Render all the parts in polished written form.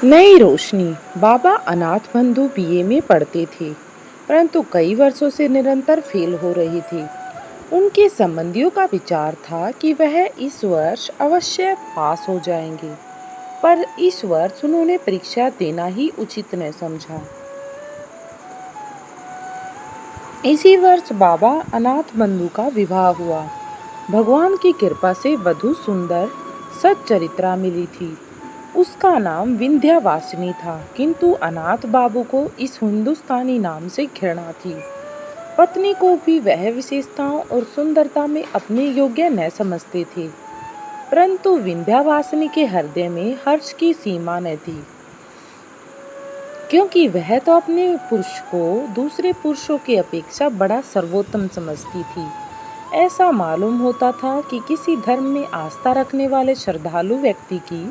नई रोशनी। बाबा अनाथ बंधु बीए में पढ़ते थे, परंतु कई वर्षों से निरंतर फेल हो रही थी। उनके संबंधियों का विचार था कि वह इस वर्ष अवश्य पास हो जाएंगे, पर इस वर्ष उन्होंने परीक्षा देना ही उचित न समझा। इसी वर्ष बाबा अनाथ बंधु का विवाह हुआ। भगवान की कृपा से वधू सुंदर सच्चरित्रा मिली थी। उसका नाम विंध्यावासिनी था, किंतु अनाथ बाबू को इस हिंदुस्तानी नाम से घृणा थी। पत्नी को भी वह विशेषताओं और सुंदरता में अपने योग्य न समझते थे, परंतु विंध्यावासिनी के हृदय में हर्ष की सीमा न थी, क्योंकि वह तो अपने पुरुष को दूसरे पुरुषों की अपेक्षा बड़ा सर्वोत्तम समझती थी। ऐसा मालूम होता था कि किसी धर्म में आस्था रखने वाले श्रद्धालु व्यक्ति की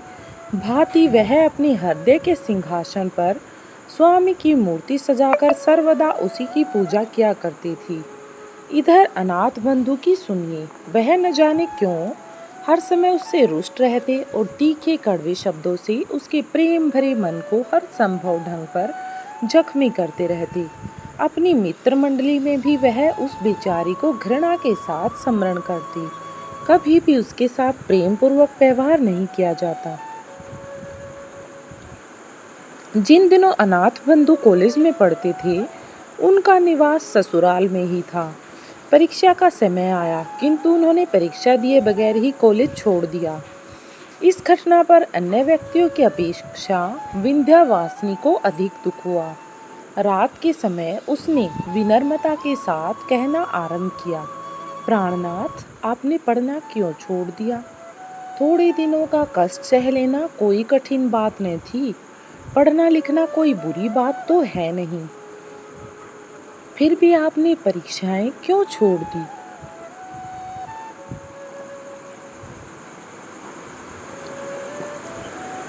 भांति वह अपने हृदय के सिंहासन पर स्वामी की मूर्ति सजाकर सर्वदा उसी की पूजा किया करती थी। इधर अनाथ बंधु की सुनिए, वह न जाने क्यों हर समय उससे रुष्ट रहते और तीखे कड़वे शब्दों से उसके प्रेम भरे मन को हर संभव ढंग पर जख्मी करते रहते। अपनी मित्र मंडली में भी वह उस बेचारी को घृणा के साथ स्मरण करती। कभी भी उसके साथ प्रेम पूर्वक व्यवहार नहीं किया जाता। जिन दिनों अनाथ बंधु कॉलेज में पढ़ते थे, उनका निवास ससुराल में ही था। परीक्षा का समय आया, किंतु उन्होंने परीक्षा दिए बगैर ही कॉलेज छोड़ दिया। इस घटना पर अन्य व्यक्तियों की अपेक्षा विंध्यावासिनी को अधिक दुख हुआ। रात के समय उसने विनम्रता के साथ कहना आरंभ किया, प्राणनाथ, आपने पढ़ना क्यों छोड़ दिया? थोड़े दिनों का कष्ट सह लेना कोई कठिन बात न थी। पढ़ना लिखना कोई बुरी बात तो है नहीं, फिर भी आपने परीक्षाएं क्यों छोड़ दी?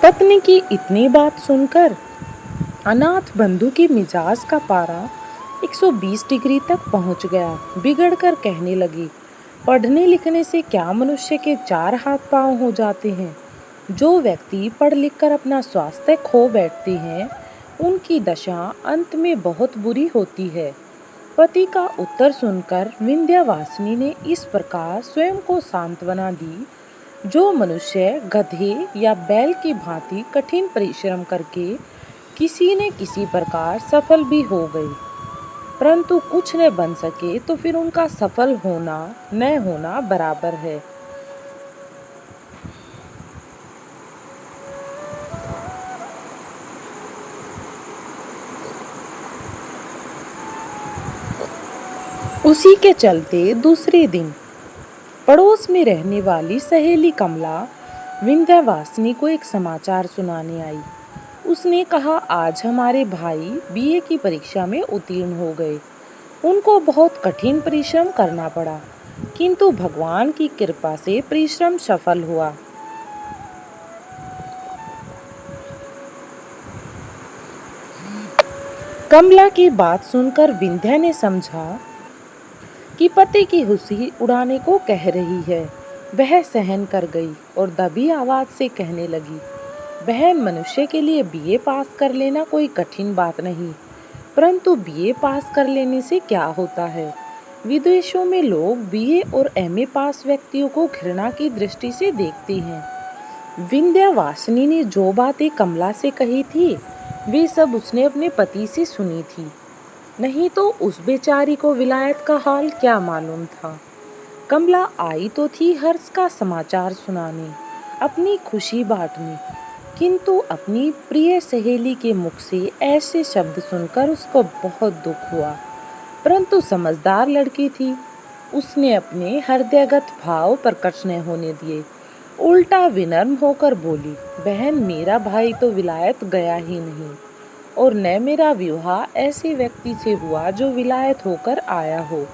पत्नी की इतनी बात सुनकर अनाथ बंधु के मिजाज का पारा 120 डिग्री तक पहुंच गया। बिगड़कर कहने लगी, पढ़ने लिखने से क्या मनुष्य के चार हाथ पांव हो जाते हैं? जो व्यक्ति पढ़ लिख कर अपना स्वास्थ्य खो बैठते हैं, उनकी दशा अंत में बहुत बुरी होती है। पति का उत्तर सुनकर विंध्यावासिनी ने इस प्रकार स्वयं को सांत्वना दी, जो मनुष्य गधे या बैल की भांति कठिन परिश्रम करके किसी न किसी प्रकार सफल भी हो गए, परंतु कुछ न बन सके, तो फिर उनका सफल होना न होना बराबर है। उसी के चलते दूसरे दिन पड़ोस में रहने वाली सहेली कमला विंध्यावासिनी को एक समाचार सुनाने आई। उसने कहा, आज हमारे भाई बीए की परीक्षा में उत्तीर्ण हो गए। उनको बहुत कठिन परिश्रम करना पड़ा, किंतु भगवान की कृपा से परिश्रम सफल हुआ। कमला की बात सुनकर विंध्या ने समझा कि पति की खुशी उड़ाने को कह रही है। वह सहन कर गई और दबी आवाज से कहने लगी, बहन, मनुष्य के लिए बीए पास कर लेना कोई कठिन बात नहीं, परंतु बीए पास कर लेने से क्या होता है? विदेशों में लोग बीए और एमए पास व्यक्तियों को घृणा की दृष्टि से देखते हैं। विंध्यावासिनी ने जो बातें कमला से कही थी, वे सब उसने अपने पति से सुनी थी। नहीं तो उस बेचारी को विलायत का हाल क्या मालूम था। कमला आई तो थी हर्ष का समाचार सुनाने, अपनी खुशी बांटने, किंतु अपनी प्रिय सहेली के मुख से ऐसे शब्द सुनकर उसको बहुत दुख हुआ। परंतु समझदार लड़की थी, उसने अपने हृदयगत भाव प्रकट न होने दिए। उल्टा विनम्र होकर बोली, बहन, मेरा भाई तो विलायत गया ही नहीं, और न मेरा विवाह ऐसे व्यक्ति से हुआ जो विलायत होकर आया हो,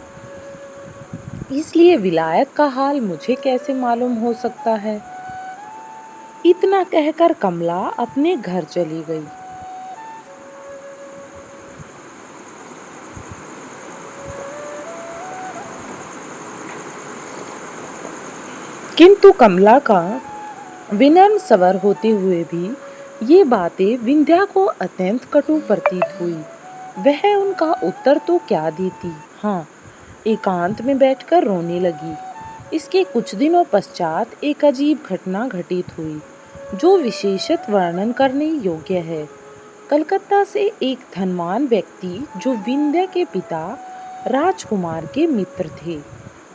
इसलिए विलायत का हाल मुझे कैसे मालूम हो सकता है? इतना कहकर कमला अपने घर चली गई। किंतु कमला का विनम्र सवर होते हुए भी ये बातें विंध्या को अत्यंत कटु प्रतीत हुई। वह उनका उत्तर तो क्या देती, हाँ, एकांत में बैठकर रोने लगी। इसके कुछ दिनों पश्चात एक अजीब घटना घटित हुई जो विशेषत वर्णन करने योग्य है। कलकत्ता से एक धनवान व्यक्ति जो विंध्या के पिता राजकुमार के मित्र थे,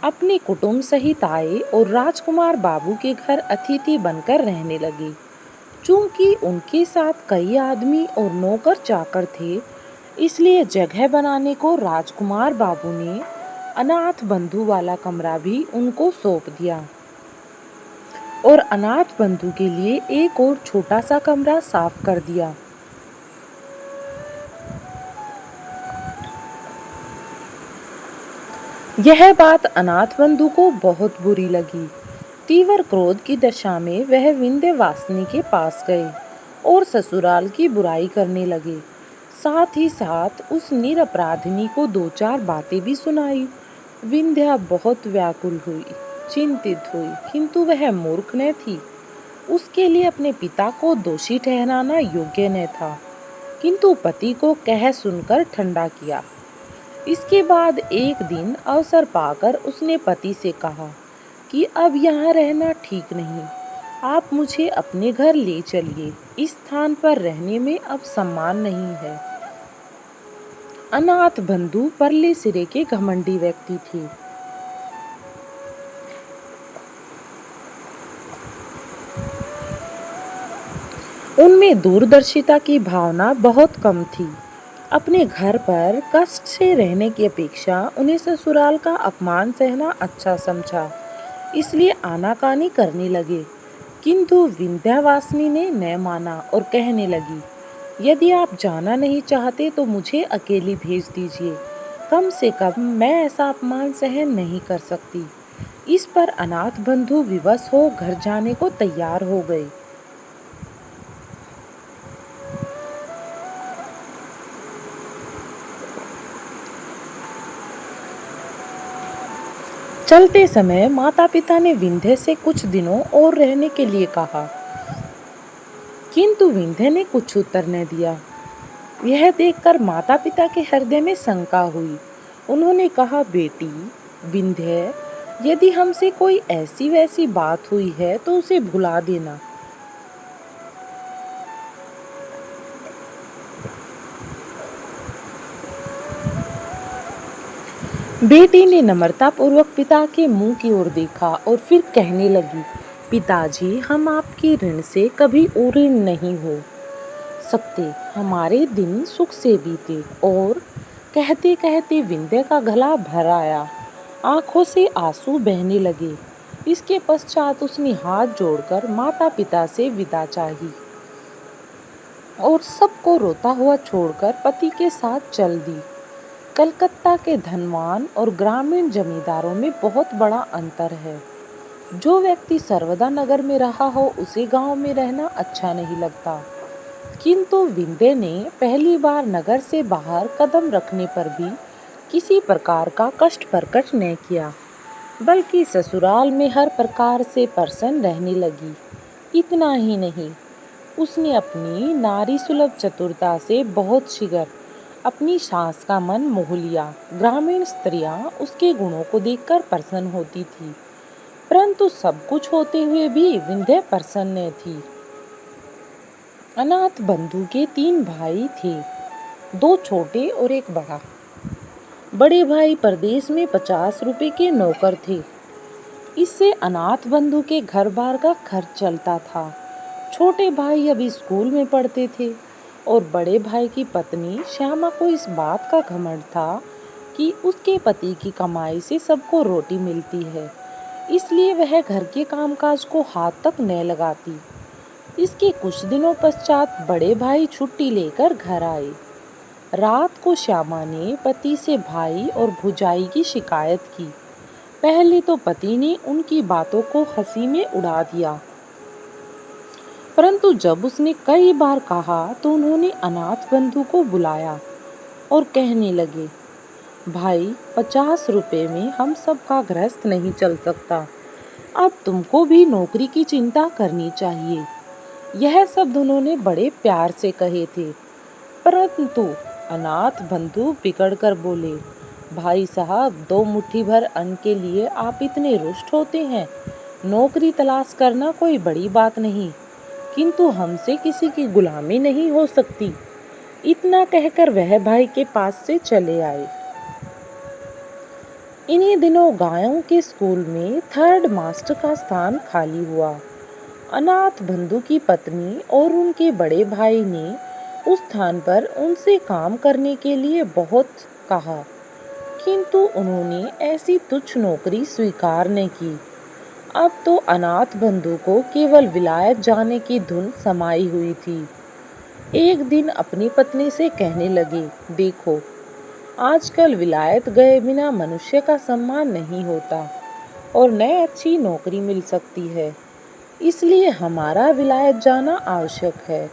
अपने कुटुंब सहित आए और राजकुमार बाबू के घर अतिथि बनकर रहने लगे। चूंकि उनके साथ कई आदमी और नौकर चाकर थे, इसलिए जगह बनाने को राजकुमार बाबू ने अनाथ बंधु वाला कमरा भी उनको सौंप दिया और अनाथ बंधु के लिए एक और छोटा सा कमरा साफ कर दिया। यह बात अनाथ बंधु को बहुत बुरी लगी। तीव्र क्रोध की दशा में वह विंध्यवासिनी के पास गए और ससुराल की बुराई करने लगे। साथ ही साथ उस निरपराधिनी को दो चार बातें भी सुनाई। विंध्या बहुत व्याकुल हुई, चिंतित हुई, किंतु वह मूर्ख न थी। उसके लिए अपने पिता को दोषी ठहराना योग्य न था, किंतु पति को कह सुनकर ठंडा किया। इसके बाद एक दिन अवसर पाकर उसने पति से कहा कि अब यहाँ रहना ठीक नहीं, आप मुझे अपने घर ले चलिए, इस स्थान पर रहने में अब सम्मान नहीं है। अनाथ बंधु परले सिरे के घमंडी व्यक्ति थे। उनमें दूरदर्शिता की भावना बहुत कम थी। अपने घर पर कष्ट से रहने की अपेक्षा उन्हें ससुराल का अपमान सहना अच्छा समझा, इसलिए आनाकानी करने लगे। किंतु विंध्यवासिनी ने न माना और कहने लगी, यदि आप जाना नहीं चाहते तो मुझे अकेली भेज दीजिए, कम से कम मैं ऐसा अपमान सहन नहीं कर सकती। इस पर अनाथ बंधु विवश हो घर जाने को तैयार हो गए। चलते समय माता पिता ने विंध्य से कुछ दिनों और रहने के लिए कहा, किंतु विंध्य ने कुछ उत्तर न दिया। यह देखकर माता पिता के हृदय में शंका हुई। उन्होंने कहा, बेटी विंध्य, यदि हमसे कोई ऐसी वैसी बात हुई है तो उसे भुला देना। बेटी ने नम्रता पूर्वक पिता के मुंह की ओर देखा और फिर कहने लगी, पिताजी, हम आपके ऋण से कभी ऋण नहीं हो सकते। हमारे दिन सुख से बीते। और कहते कहते विंध्य का गला भर आया, आंखों से आंसू बहने लगे। इसके पश्चात उसने हाथ जोड़कर माता पिता से विदा चाही और सबको रोता हुआ छोड़कर पति के साथ चल दी। कलकत्ता के धनवान और ग्रामीण जमींदारों में बहुत बड़ा अंतर है। जो व्यक्ति सर्वदा नगर में रहा हो उसे गांव में रहना अच्छा नहीं लगता, किंतु विंध्य ने पहली बार नगर से बाहर कदम रखने पर भी किसी प्रकार का कष्ट प्रकट न किया, बल्कि ससुराल में हर प्रकार से प्रसन्न रहने लगी। इतना ही नहीं, उसने अपनी नारी सुलभ चतुरता से बहुत शीघ्र अपनी सास का मन मोह लिया। ग्रामीण स्त्रियां उसके गुणों को देखकर प्रसन्न होती थी, परंतु सब कुछ होते हुए भी विंध्य प्रसन्न न थी। अनाथ बंधु के 3 भाई थे, 2 छोटे और एक बड़ा। बड़े भाई परदेश में 50 रुपए के नौकर थे। इससे अनाथ बंधु के घर बार का खर्च चलता था। छोटे भाई अभी स्कूल में पढ़ते थे और बड़े भाई की पत्नी श्यामा को इस बात का घमंड था कि उसके पति की कमाई से सबको रोटी मिलती है, इसलिए वह घर के कामकाज को हाथ तक न लगाती। इसके कुछ दिनों पश्चात बड़े भाई छुट्टी लेकर घर आए। रात को श्यामा ने पति से भाई और भुजाई की शिकायत की। पहले तो पति ने उनकी बातों को हंसी में उड़ा दिया, परंतु जब उसने कई बार कहा तो उन्होंने अनाथ बंधु को बुलाया और कहने लगे, भाई 50 रुपए में हम सब का गृहस्थ नहीं चल सकता। अब तुमको भी नौकरी की चिंता करनी चाहिए। यह शब्द उन्होंने बड़े प्यार से कहे थे, परंतु अनाथ बंधु बिगड़ कर बोले, भाई साहब, 2 मुट्ठी भर अन्न के लिए आप इतने रुष्ट होते हैं। नौकरी तलाश करना कोई बड़ी बात नहीं, किंतु हमसे किसी की गुलामी नहीं हो सकती। इतना कहकर वह भाई के पास से चले आए। इन्हीं दिनों गायों के स्कूल में 3rd मास्टर का स्थान खाली हुआ। अनाथ बंधु की पत्नी और उनके बड़े भाई ने उस स्थान पर उनसे काम करने के लिए बहुत कहा, किंतु उन्होंने ऐसी तुच्छ नौकरी स्वीकार नहीं की। अब तो अनाथ बंधु को केवल विलायत जाने की धुन समाई हुई थी। एक दिन अपनी पत्नी से कहने लगे, देखो, आजकल विलायत गए बिना मनुष्य का सम्मान नहीं होता और न अच्छी नौकरी मिल सकती है, इसलिए हमारा विलायत जाना आवश्यक है।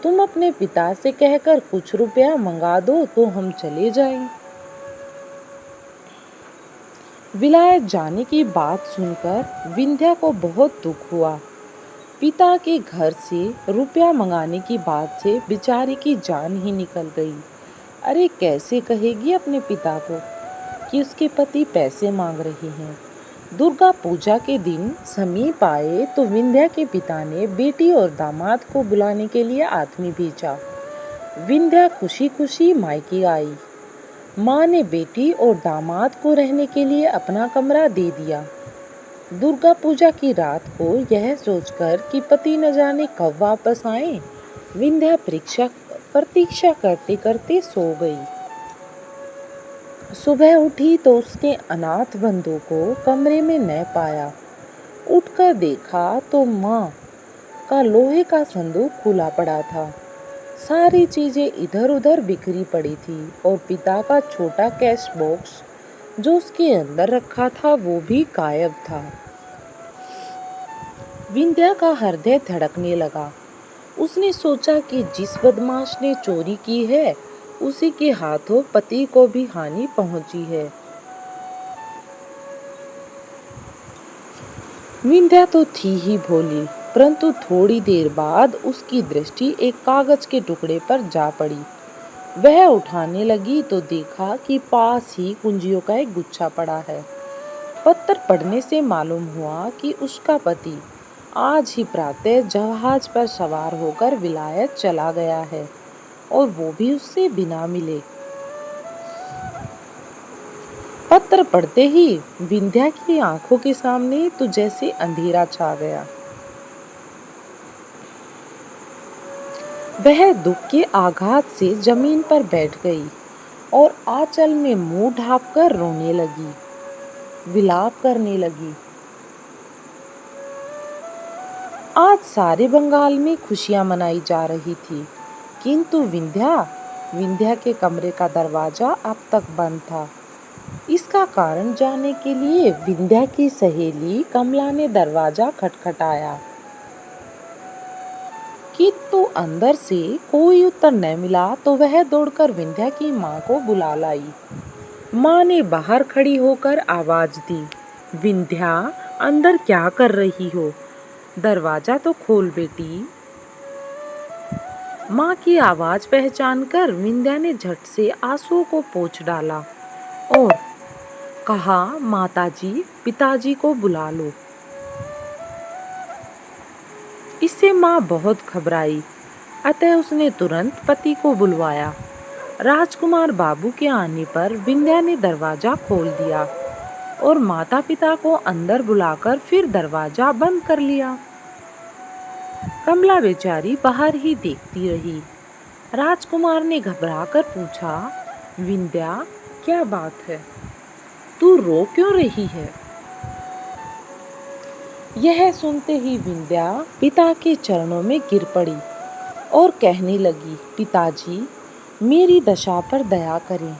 तुम अपने पिता से कहकर कुछ रुपया मंगा दो तो हम चले जाएं। विलायत जाने की बात सुनकर विंध्या को बहुत दुख हुआ। पिता के घर से रुपया मंगाने की बात से बेचारी की जान ही निकल गई। अरे कैसे कहेगी अपने पिता को कि उसके पति पैसे मांग रहे हैं। दुर्गा पूजा के दिन समीप आए तो विंध्या के पिता ने बेटी और दामाद को बुलाने के लिए आदमी भेजा। विंध्या खुशी खुशी मायके आई। माँ ने बेटी और दामाद को रहने के लिए अपना कमरा दे दिया। दुर्गा पूजा की रात को यह सोचकर कि पति न जाने कब वापस आए, विंध्या प्रतीक्षा करते करते सो गई। सुबह उठी तो उसने अनाथ बंधु को कमरे में न पाया। उठकर देखा तो माँ का लोहे का संदूक खुला पड़ा था। सारी चीजें इधर उधर बिखरी पड़ी थी और पिता का छोटा कैश बॉक्स जो उसके अंदर रखा था वो भी गायब था। विंध्या का हृदय धड़कने लगा। उसने सोचा कि जिस बदमाश ने चोरी की है उसी के हाथों पति को भी हानि पहुंची है। विंध्या तो थी ही भोली, परंतु थोड़ी देर बाद उसकी दृष्टि एक कागज के टुकड़े पर जा पड़ी। वह उठाने लगी तो देखा कि पास ही कुंजियों का एक गुच्छा पड़ा है। पत्र पढ़ने से मालूम हुआ कि उसका पति आज ही प्रातः जहाज पर सवार होकर विलायत चला गया है और वो भी उससे बिना मिले। पत्र पढ़ते ही विंध्या की आंखों के सामने तो जैसे अंधेरा छा गया। वह दुख के आघात से जमीन पर बैठ गई और आंचल में मुंह ढांपकर रोने लगी, विलाप करने लगी। आज सारे बंगाल में खुशियां मनाई जा रही थी, किंतु विंध्या के कमरे का दरवाजा अब तक बंद था। इसका कारण जानने के लिए विंध्या की सहेली कमला ने दरवाजा खटखटाया, किंतु अंदर से कोई उत्तर न मिला तो वह दौड़कर विंध्या की माँ को बुला लाई। माँ ने बाहर खड़ी होकर आवाज दी, विंध्या, अंदर क्या कर रही हो? दरवाजा तो खोल बेटी। माँ की आवाज पहचानकर विंध्या ने झट से आंसुओं को पोंछ डाला और कहा, माताजी, पिताजी को बुला लो। इससे माँ बहुत घबराई, अतः उसने तुरंत पति को बुलवाया। राजकुमार बाबू के आने पर विंध्या ने दरवाजा खोल दिया और माता पिता को अंदर बुलाकर फिर दरवाजा बंद कर लिया। कमला बेचारी बाहर ही देखती रही। राजकुमार ने घबराकर पूछा, विंध्या, क्या बात है? तू रो क्यों रही है? यह सुनते ही विंध्या पिता के चरणों में गिर पड़ी और कहने लगी, पिताजी, मेरी दशा पर दया करें।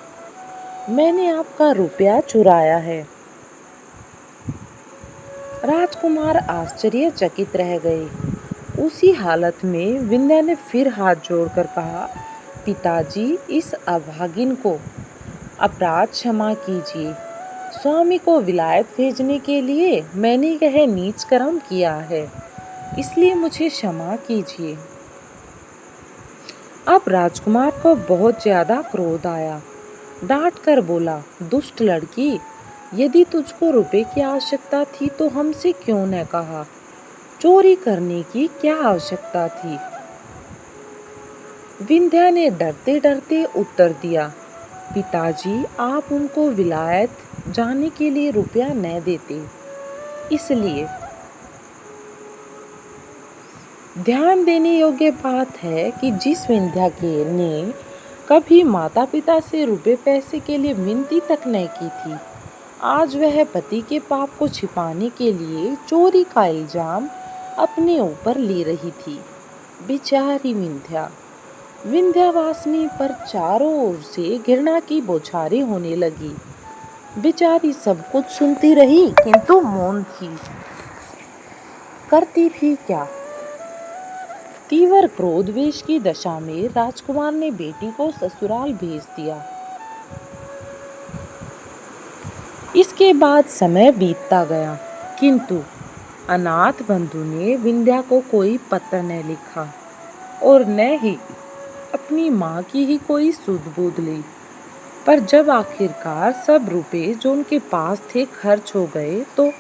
मैंने आपका रुपया चुराया है। राजकुमार आश्चर्यचकित रह गए। उसी हालत में विंध्या ने फिर हाथ जोड़कर कहा, पिताजी, इस अभागिन को अपराध क्षमा कीजिए। स्वामी को विलायत भेजने के लिए मैंने यह नीच कर्म किया है। इसलिए मुझे क्षमा कीजिए। अब राजकुमार को बहुत ज्यादा क्रोध आया। डांट कर बोला, दुष्ट लड़की, यदि तुझको रुपए की आवश्यकता थी तो हमसे क्यों न कहा? चोरी करने की क्या आवश्यकता थी? विंध्या ने डरते डरते उत्तर दिया, पिताजी, आप उनको विलायत जाने के लिए रुपया न देते, इसलिए। ध्यान देने योग्य बात है कि जिस विंध्या के ने कभी माता पिता से रुपए पैसे के लिए मिनती तक न की थी, आज वह पति के पाप को छिपाने के लिए चोरी का इल्जाम अपने ऊपर ले रही थी। बेचारी विंध्या। विंध्यावासिनी पर चारों ओर से घृणा की बौछारें होने लगी। बेचारी सब कुछ सुनती रही किंतु मौन थी। करती भी क्या? तीव्र क्रोधवेश की दशा में राजकुमार ने बेटी को ससुराल भेज दिया। इसके बाद समय बीतता गया, किंतु अनाथ बंधु ने विंध्या को कोई पत्र न लिखा और न ही अपनी माँ की ही कोई सुध बूध ली। पर जब आखिरकार सब रुपए जो उनके पास थे खर्च हो गए तो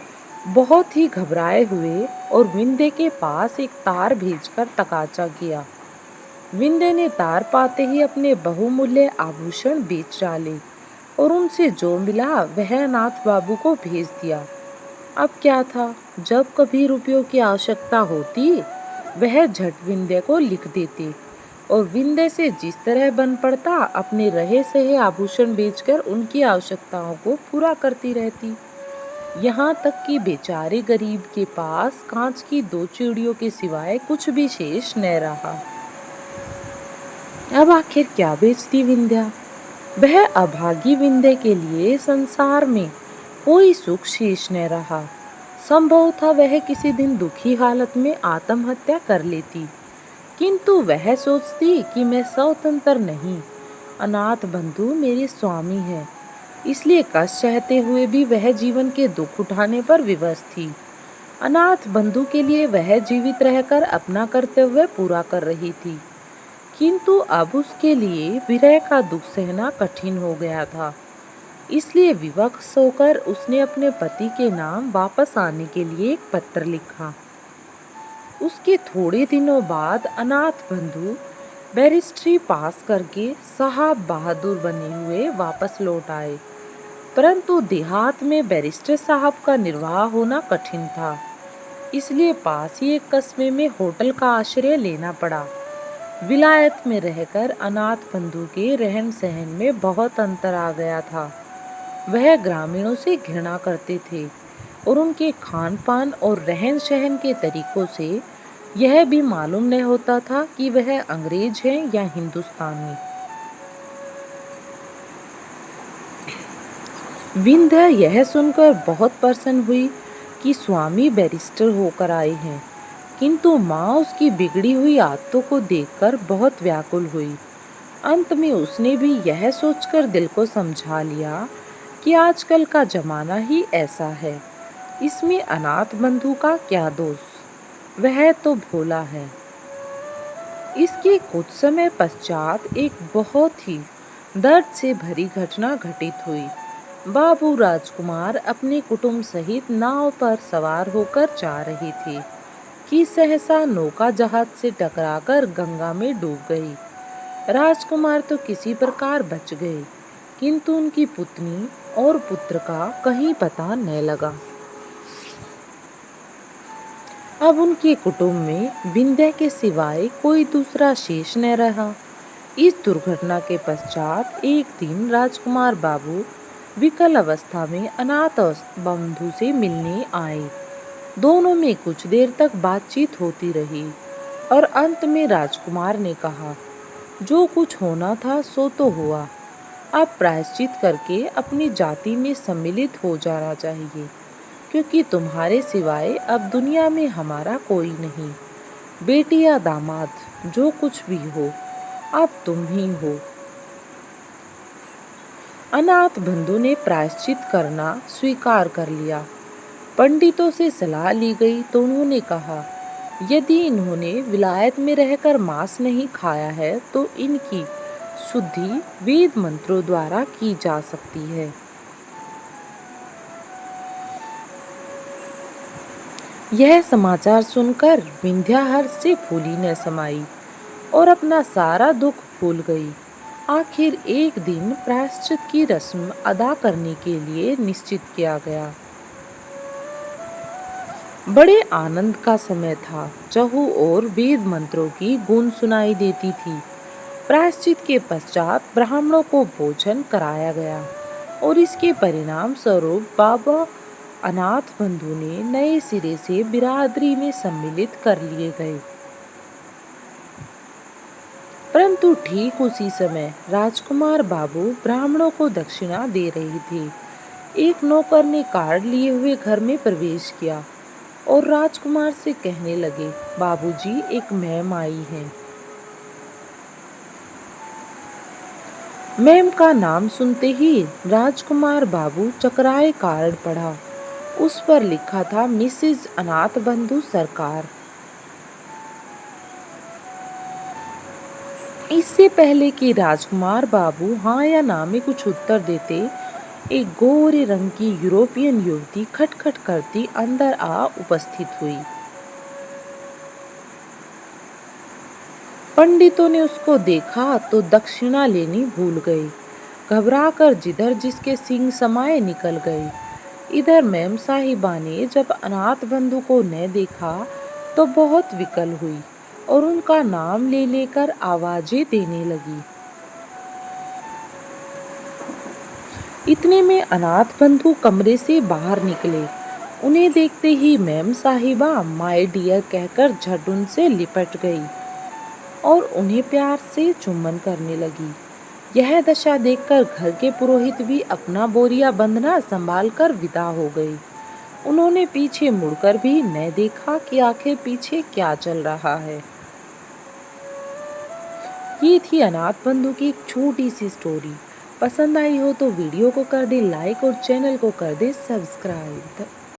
बहुत ही घबराए हुए और विंध्य के पास एक तार भेजकर तकाचा किया। विंध्य ने तार पाते ही अपने बहुमूल्य आभूषण बेच डाले और उनसे जो मिला वह अनाथ बाबू को भेज दिया। अब क्या था, जब कभी रुपयों की आवश्यकता होती वह झट विंध्य को लिख देते और विंध्य से जिस तरह बन पड़ता अपने रहे सहे आभूषण बेचकर उनकी आवश्यकताओं को पूरा करती रहती। यहाँ तक कि बेचारे गरीब के पास कांच की 2 चिड़ियों के सिवाय कुछ भी शेष न रहा। अब आखिर क्या बेचती विंध्या? वह अभागी विंध्य के लिए संसार में कोई सुख शेष न रहा। संभव था वह किसी दिन दुखी हालत में आत्महत्या कर लेती, किंतु वह सोचती कि मैं स्वतंत्र नहीं, अनाथ बंधु मेरे स्वामी है, इसलिए कष्ट सहते हुए भी वह जीवन के दुख उठाने पर विवश थी। अनाथ बंधु के लिए वह जीवित रहकर अपना कर्तव्य पूरा कर रही थी, किंतु अब उसके लिए विरह का दुख सहना कठिन हो गया था। इसलिए विवश होकर उसने अपने पति के नाम वापस आने के लिए एक पत्र लिखा। उसके थोड़े दिनों बाद अनाथ बंधु बैरिस्ट्री पास करके साहब बहादुर बने हुए वापस लौट आए, परंतु देहात में बैरिस्टर साहब का निर्वाह होना कठिन था, इसलिए पास ही एक कस्बे में होटल का आश्रय लेना पड़ा। विलायत में रहकर अनाथ बंधु के रहन सहन में बहुत अंतर आ गया था। वह ग्रामीणों से घृणा करते थे और उनके खान पान और रहन सहन के तरीकों से यह भी मालूम नहीं होता था कि वह अंग्रेज हैं या हिंदुस्तानी। विंध्या यह सुनकर बहुत प्रसन्न हुई कि स्वामी बैरिस्टर होकर आए हैं, किंतु माँ उसकी बिगड़ी हुई आदतों को देखकर बहुत व्याकुल हुई। अंत में उसने भी यह सोचकर दिल को समझा लिया कि आजकल का जमाना ही ऐसा है, इसमें अनाथ बंधु का क्या दोष, वह तो भोला है। इसके कुछ समय पश्चात एक बहुत ही दर्द से भरी घटना घटित हुई। बाबू राजकुमार अपने कुटुंब सहित नाव पर सवार होकर जा रहे थे कि सहसा नौका जहाज से टकराकर गंगा में डूब गई। राजकुमार तो किसी प्रकार बच गए, किंतु उनकी पुत्री और पुत्र का कहीं पता न लगा। अब उनके कुटुंब में विंध्या के सिवाय कोई दूसरा शेष न रहा। इस दुर्घटना के पश्चात एक दिन राजकुमार बाबू विकल अवस्था में अनाथ बंधु से मिलने आए। दोनों में कुछ देर तक बातचीत होती रही और अंत में राजकुमार ने कहा, जो कुछ होना था सो तो हुआ, अब प्रायश्चित करके अपनी जाति में सम्मिलित हो जाना चाहिए, क्योंकि तुम्हारे सिवाय अब दुनिया में हमारा कोई नहीं। बेटी या दामाद जो कुछ भी हो, अब तुम ही हो। अनाथ बंधु ने प्रायश्चित करना स्वीकार कर लिया। पंडितों से सलाह ली गई तो उन्होंने कहा, यदि इन्होंने विलायत में रहकर मांस नहीं खाया है तो इनकी शुद्धि वेद मंत्रों द्वारा की जा सकती है। यह समाचार सुनकर विंध्या हर्ष से फूली न समाई और अपना सारा दुख भूल गई। आखिर एक दिन प्रायश्चित की रस्म अदा करने के लिए निश्चित किया गया। बड़े आनंद का समय था। चहु और वेद मंत्रों की गूंज सुनाई देती थी। प्रायश्चित के पश्चात ब्राह्मणों को भोजन कराया गया और इसके परिणाम स्वरूप बाबा अनाथ बंधु ने नए सिरे से बिरादरी में सम्मिलित कर लिए गए। परंतु ठीक उसी समय राजकुमार बाबू ब्राह्मणों को दक्षिणा दे रही थी। एक नौकर ने कार्ड लिए हुए घर में प्रवेश किया और राजकुमार से कहने लगे, बाबूजी, एक मैम आई है। मैम का नाम सुनते ही राजकुमार बाबू चकराए कार्ड पढ़ा। उस पर लिखा था, मिसेज अनाथ बंधु सरकार। इससे पहले कि राजकुमार बाबू हाँ या ना में कुछ उत्तर देते, एक गोरे रंग की यूरोपियन युवती खटखट करती अंदर आ उपस्थित हुई। पंडितों ने उसको देखा तो दक्षिणा लेनी भूल गए। घबराकर जिधर जिसके सींग समाये निकल गए। इधर मैम साहिबा ने जब अनाथ बंधु को न देखा तो बहुत विकल हुई और उनका नाम ले लेकर आवाजें देने लगी। इतने में अनाथ बंधु कमरे से बाहर निकले। उन्हें देखते ही मैम साहिबा माय डियर कहकर झट उनसे लिपट गई और उन्हें प्यार से चुम्बन करने लगी। यह दशा देखकर घर के पुरोहित भी अपना बोरिया बंधना संभाल कर विदा हो गए। उन्होंने पीछे मुड़कर भी न देखा कि आखिर पीछे क्या चल रहा है। ये थी अनाथ बंधु की एक छोटी सी स्टोरी। पसंद आई हो तो वीडियो को कर दे लाइक और चैनल को कर दे सब्सक्राइब।